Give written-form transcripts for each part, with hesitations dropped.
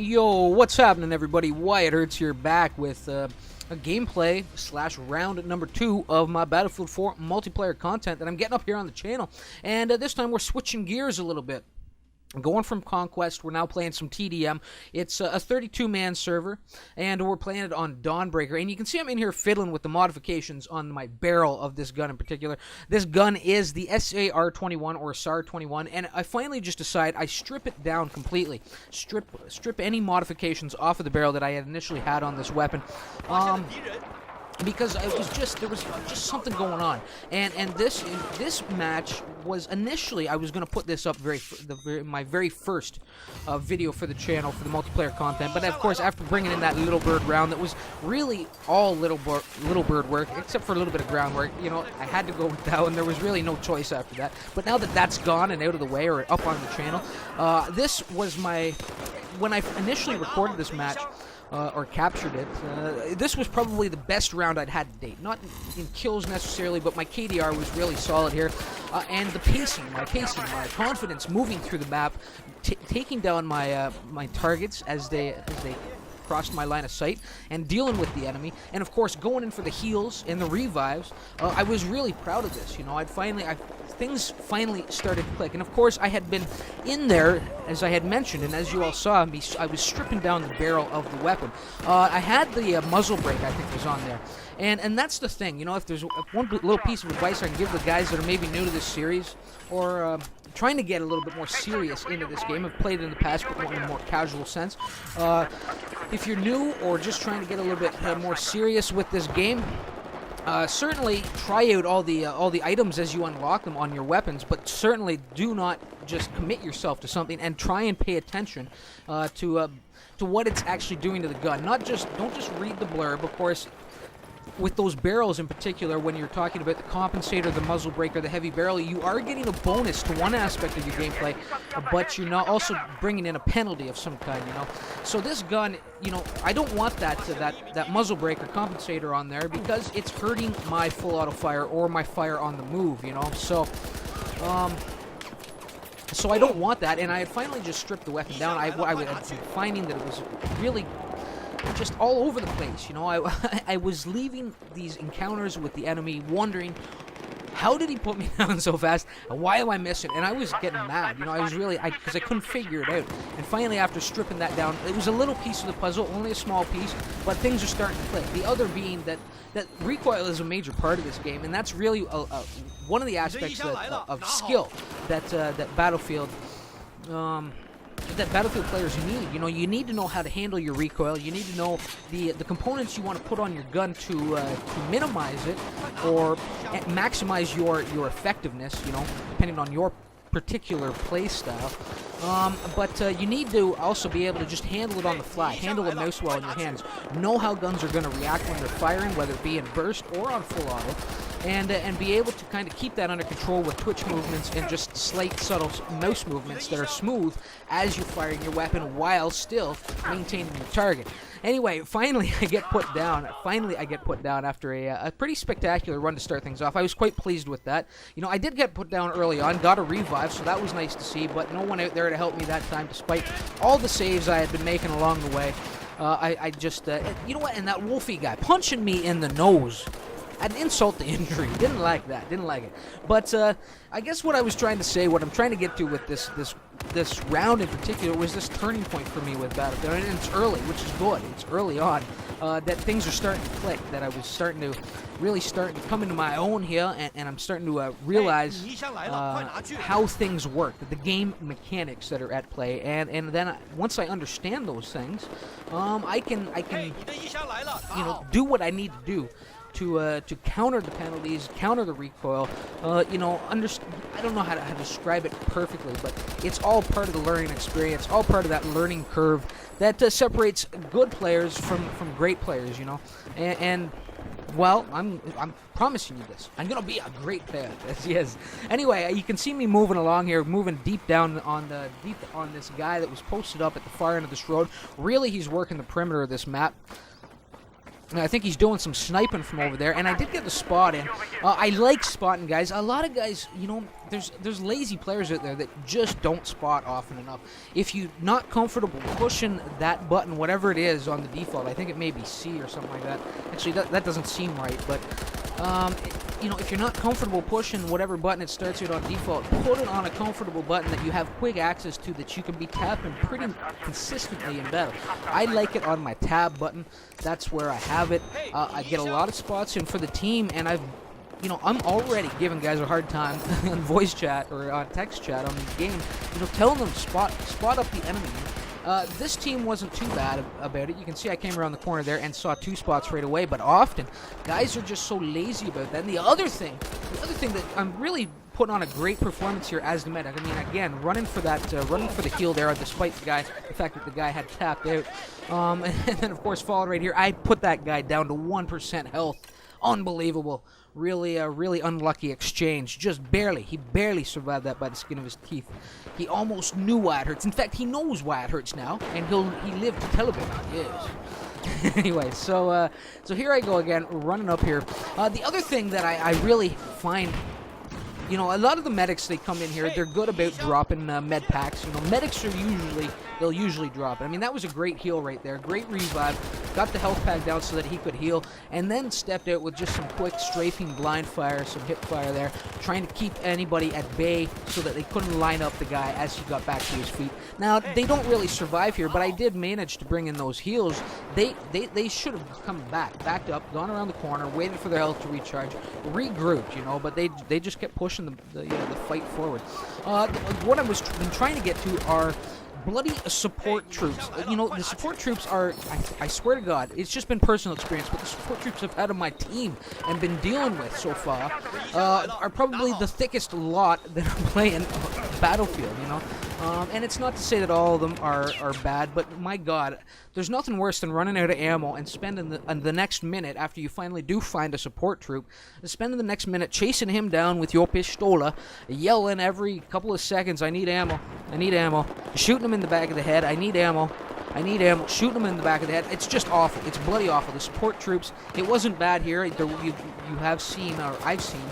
Yo, what's happening, everybody? Wyatt Hurts here, back with a gameplay / round number 2 of my Battlefield 4 multiplayer content that I'm getting up here on the channel. And this time we're switching gears a little bit. Going from Conquest, we're now playing some TDM. It's a 32-man server, and we're playing it on Dawnbreaker. And you can see I'm in here fiddling with the modifications on my barrel of this gun in particular. This gun is the SAR-21 or SAR-21, and I finally just decide I strip it down completely. Strip any modifications off of the barrel that I had initially had on this weapon. Because there was just something going on, and this match was initially, I was going to put this up my very first video for the channel for the multiplayer content, but of course after bringing in that Little Bird round that was really all Little Bird work except for a little bit of groundwork, you know, I had to go with that one. There was really no choice after that. But now that that's gone and out of the way, or up on the channel, this was when I initially recorded this match. Or captured it. This was probably the best round I'd had to date. Not in kills necessarily, but my KDR was really solid here. And the my confidence moving through the map, taking down my my targets as they crossed my line of sight, and dealing with the enemy, and of course going in for the heals and the revives. I was really proud of this. You know, things finally started to click, and of course I had been in there, as I had mentioned, and as you all saw, I was stripping down the barrel of the weapon. I had the muzzle brake, I think, was on there, and that's the thing. You know, if there's one little piece of advice I can give the guys that are maybe new to this series, or trying to get a little bit more serious into this game. I've played it in the past, but in a more casual sense. If you're new or just trying to get a little bit more serious with this game, certainly try out all the items as you unlock them on your weapons, but certainly do not just commit yourself to something, and try and pay attention to what it's actually doing to the gun. Don't just read the blurb, of course. With those barrels in particular, when you're talking about the compensator, the muzzle breaker, the heavy barrel, you are getting a bonus to one aspect of your gameplay, but you're not also bringing in a penalty of some kind, you know. So this gun, you know, I don't want that muzzle breaker compensator on there, because it's hurting my full auto fire or my fire on the move, you know. So I don't want that, and I had finally just stripped the weapon down. I was finding that it was really just all over the place, you know. I was leaving these encounters with the enemy wondering, how did he put me down so fast, and why am I missing? And I was getting mad, you know. I was really, because I couldn't figure it out. And finally, after stripping that down, it was a little piece of the puzzle, only a small piece, but things are starting to click. The other being that recoil is a major part of this game, and that's really one of the aspects of skill that Battlefield players need. You know, you need to know how to handle your recoil. You need to know the components you want to put on your gun to minimize it or maximize your effectiveness, you know, depending on your particular play style. But you need to also be able to just handle it on the fly, handle a mouse well in your hands, know how guns are going to react when they're firing, whether it be in burst or on full auto, and be able to kind of keep that under control with twitch movements and just slight, subtle mouse movements that are smooth as you're firing your weapon while still maintaining the target. Anyway, finally I get put down. After a pretty spectacular run to start things off. I was quite pleased with that. You know, I did get put down early on, got a revive, so that was nice to see, but no one out there to help me that time, despite all the saves I had been making along the way. I just, you know what, and that Wolfie guy punching me in the nose. An insult to injury. Didn't like that. Didn't like it. But I guess what I was trying to say, what I'm trying to get to with this round in particular, was this turning point for me with Battlefield. And it's early, which is good. It's early on that things are starting to click. That I was really starting to come into my own here, and I'm starting to realize how things work, the game mechanics that are at play, and then once I understand those things, I can you know, do what I need to do to counter the penalties, counter the recoil. You know, I don't know how to describe it perfectly, but it's all part of the learning experience, all part of that learning curve that separates good players from great players, you know. And well, I'm promising you this. I'm gonna be a great player at this. Yes. Anyway, you can see me moving along here, moving deep down on this guy that was posted up at the far end of this road. Really, he's working the perimeter of this map. And I think he's doing some sniping from over there, and I did get the spot in. I like spotting guys. A lot of guys, you know, there's lazy players out there that just don't spot often enough. If you're not comfortable pushing that button, whatever it is on the default, I think it may be C or something like that. Actually, that doesn't seem right, but you know, if you're not comfortable pushing whatever button it starts with on default, put it on a comfortable button that you have quick access to, that you can be tapping pretty consistently in battle. I like it on my tab button. That's where I have it. I get a lot of spots in for the team, and you know, I'm already giving guys a hard time on voice chat or on text chat on the game, you know, telling them spot up the enemy. This team wasn't too bad about it. You can see I came around the corner there and saw 2 spots right away, but often guys are just so lazy about that. And the other thing that I'm really putting on a great performance here as the medic. I mean, again, running for the heal there, despite the fact that the guy had tapped out. And then of course, followed right here, I put that guy down to 1% health. Unbelievable. Really unlucky exchange. Just barely. He barely survived that by the skin of his teeth. He almost knew why it hurts. In fact, he knows why it hurts now, and he lived to tell about it. Yes. Anyway, so here I go again, running up here. The other thing that I really find, you know, a lot of the medics, they come in here, they're good about dropping med packs. You know, medics are they'll usually drop it. I mean, that was a great heal right there. Great revive. Got the health pack down so that he could heal, and then stepped out with just some quick strafing blind fire, some hip fire there, trying to keep anybody at bay so that they couldn't line up the guy as he got back to his feet. Now, they don't really survive here, but I did manage to bring in those heals. They should have come backed up, gone around the corner, waited for their health to recharge, regrouped, you know, but they just kept pushing the fight forward. What I was trying to get to are bloody support troops. You know, the support troops are, I swear to God, it's just been personal experience, but the support troops I've had on my team and been dealing with so far are probably the thickest lot that I'm playing Battlefield, you know. And it's not to say that all of them are bad, but my God, there's nothing worse than running out of ammo and spending the next minute, after you finally do find a support troop, spending the next minute chasing him down with your pistola, yelling every couple of seconds, I need ammo, I need ammo, shooting him in the back of the head, I need ammo, I need ammo, shooting him in the back of the head. It's just awful. It's bloody awful. The support troops, it wasn't bad here. You have seen, or I've seen,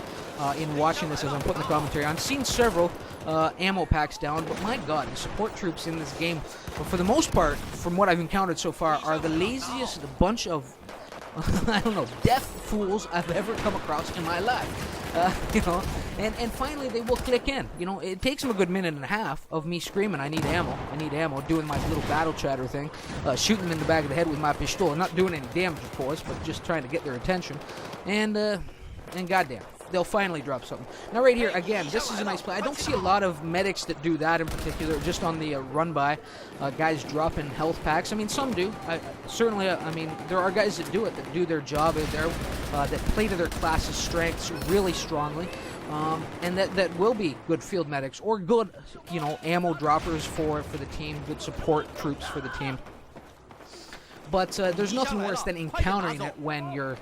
in watching this as I'm putting the commentary on, seen several ammo packs down, but my God, the support troops in this game, for the most part, from what I've encountered so far, are the laziest bunch of, I don't know, deaf fools I've ever come across in my life. You know, and finally they will click in. You know, it takes them a good minute and a half of me screaming, I need ammo, doing my little battle chatter thing, shooting them in the back of the head with my pistol, not doing any damage, of course, but just trying to get their attention, and goddamn, they'll finally drop something. Now right here, again, this is a nice play. I don't see a lot of medics that do that in particular, just on the run-by, guys dropping health packs. I mean, some do. Certainly, I mean, there are guys that do it, that do their job out there, that play to their class's strengths really strongly, and that will be good field medics, or good, you know, ammo droppers for the team, good support troops for the team. But there's nothing worse than encountering it when you're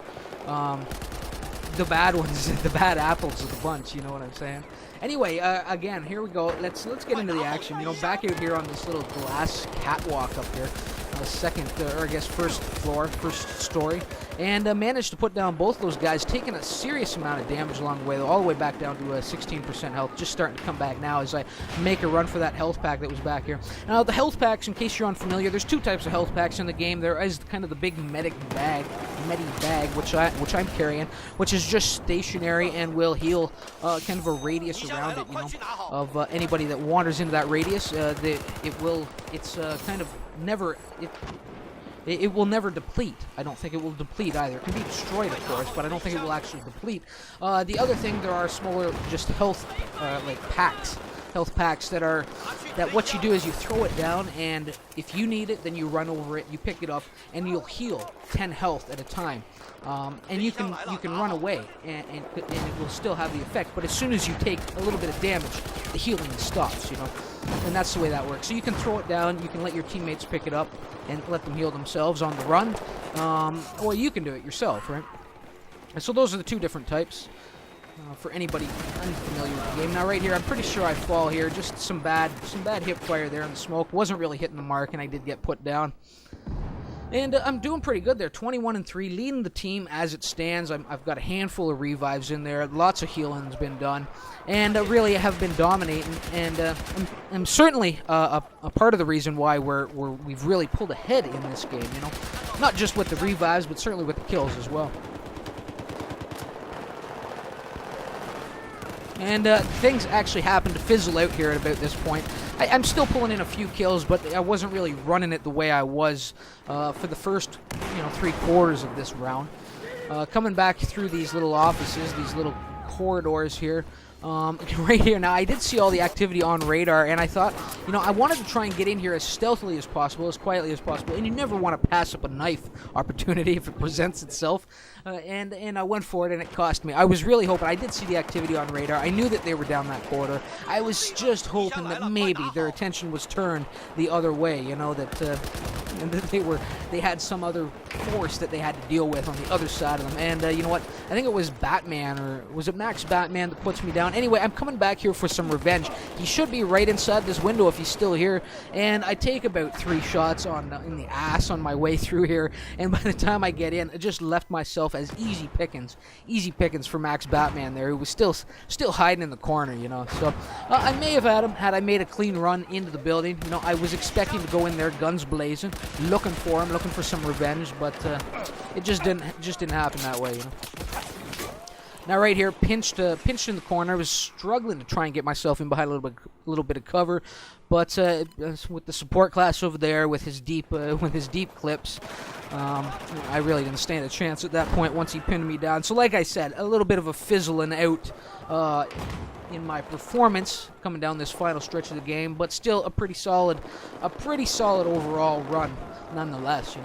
the bad ones, the bad apples of the bunch, you know what I'm saying? Anyway, again, here we go. Let's get into the action. You know, back out here on this little glass catwalk up here, second, or I guess first floor, first story, and managed to put down both those guys, taking a serious amount of damage along the way, all the way back down to 16% health, just starting to come back now as I make a run for that health pack that was back here. Now, the health packs, in case you're unfamiliar, there's 2 types of health packs in the game. There is kind of the big medi bag, which I'm carrying, which is just stationary and will heal kind of a radius around it, you know, of anybody that wanders into that radius. It's kind of never, it will never deplete. I don't think it will deplete either. It can be destroyed, of course, but I don't think it will actually deplete. The other thing, there are smaller, just health, like packs. Health packs that what you do is you throw it down, and if you need it, then you run over it, you pick it up, and you'll heal 10 health at a time. And you can run away, and it will still have the effect. But as soon as you take a little bit of damage, the healing stops, you know. And that's the way that works. So you can throw it down, you can let your teammates pick it up, and let them heal themselves on the run, or you can do it yourself, right? And so those are the 2 different types. For anybody unfamiliar with the game. Now right here, I'm pretty sure I fall here. Just some bad hip fire there in the smoke. Wasn't really hitting the mark, and I did get put down. And I'm doing pretty good there, 21-3, leading the team as it stands. I've got a handful of revives in there, lots of healing's been done, and really I have been dominating. And I'm certainly a part of the reason why we've really pulled ahead in this game. You know, not just with the revives, but certainly with the kills as well. And things actually happened to fizzle out here at about this point. I'm still pulling in a few kills, but I wasn't really running it the way I was for the first, 3/4 of this round. Coming back through these little offices, these little corridors here, right here. Now, I did see all the activity on radar, and I thought, I wanted to try and get in here as stealthily as possible, as quietly as possible, and you never want to pass up a knife opportunity if it presents itself, and I went for it, and it cost me. I was really hoping. I did see the activity on radar. I knew that they were down that corridor. I was just hoping that maybe their attention was turned the other way, and that they had some other force that they had to deal with on the other side of them. And you know what? I think it was Batman, or was it Max Batman, that puts me down. Anyway, I'm coming back here for some revenge. He should be right inside this window if he's still here. And I take about 3 shots in the ass on my way through here. And by the time I get in, I just left myself as easy pickings for Max Batman there, who was still hiding in the corner. So I may have had him had I made a clean run into the building. I was expecting to go in there, guns blazing, looking for him, looking for some revenge, but it just didn't happen that way. Now right here, pinched in the corner. I was struggling to try and get myself in behind a little bit of cover, but with the support class over there, with his deep clips, I really didn't stand a chance at that point once he pinned me down. So like I said, a little bit of a fizzling out in my performance coming down this final stretch of the game, but still a pretty solid overall run nonetheless.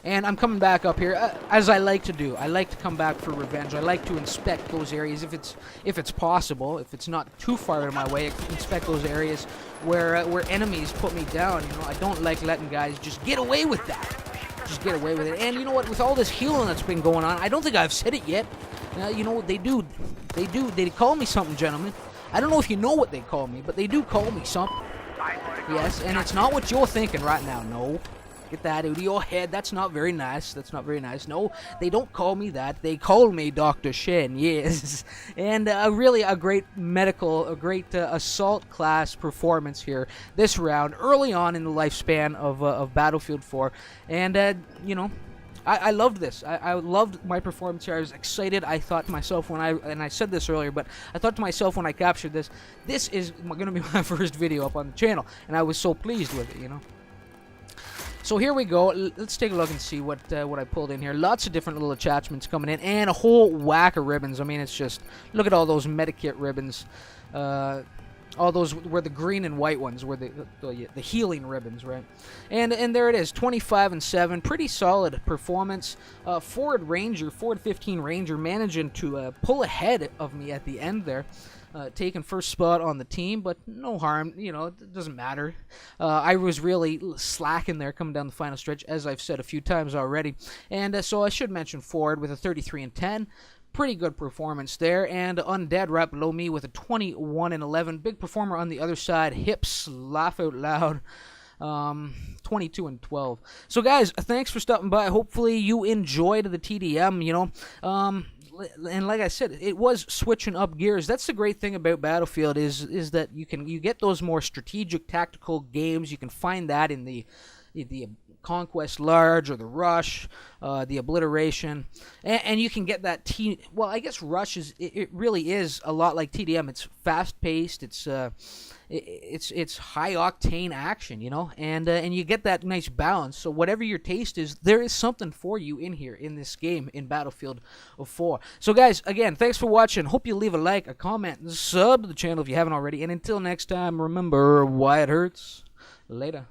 And I'm coming back up here, as I like to do. I like to come back for revenge. I like to inspect those areas if it's possible, if it's not too far out of my way. Inspect those areas where enemies put me down. I don't like letting guys just get away with that. Just get away with it. And you know what? With all this healing that's been going on, I don't think I've said it yet. They do. They call me something, gentlemen. I don't know if you know what they call me, but they do call me something. Yes, and it's not what you're thinking right now. No. Get that out of your head. That's not very nice. No, they don't call me that. They call me Dr. Shen, yes. And really a great assault class performance here this round, early on in the lifespan of Battlefield 4. And, I loved this. I loved my performance here. I was excited. I thought to myself and I said this earlier, but I thought to myself when I captured this is going to be my first video up on the channel. And I was so pleased with it, So here we go. Let's take a look and see what I pulled in here. Lots of different little attachments coming in, and a whole whack of ribbons. I mean, it's just, look at all those medikit ribbons. All those were the green and white ones, were the healing ribbons, right? And there it is, 25-7, pretty solid performance. Forward 15 Ranger managing to pull ahead of me at the end there. Taking first spot on the team, but no harm, it doesn't matter. I was really slacking there coming down the final stretch, as I've said a few times already. And so I should mention Forward with a 33-10. Pretty good performance there. And Undead right below me with a 21-11. Big performer on the other side. Hips, laugh out loud. 22-12. So guys, thanks for stopping by. Hopefully you enjoyed the TDM, and like I said, it was switching up gears. That's the great thing about Battlefield is that you get those more strategic, tactical games. You can find that in the Conquest Large or the Rush, the Obliteration, and you can get that well, I guess Rush it really is a lot like TDM. It's fast-paced. It's high-octane action, and you get that nice balance. So whatever your taste is, there is something for you in here in this game in Battlefield 4. So guys, again, thanks for watching. Hope you leave a like, a comment, and sub to the channel if you haven't already. And until next time, remember why it hurts. Later.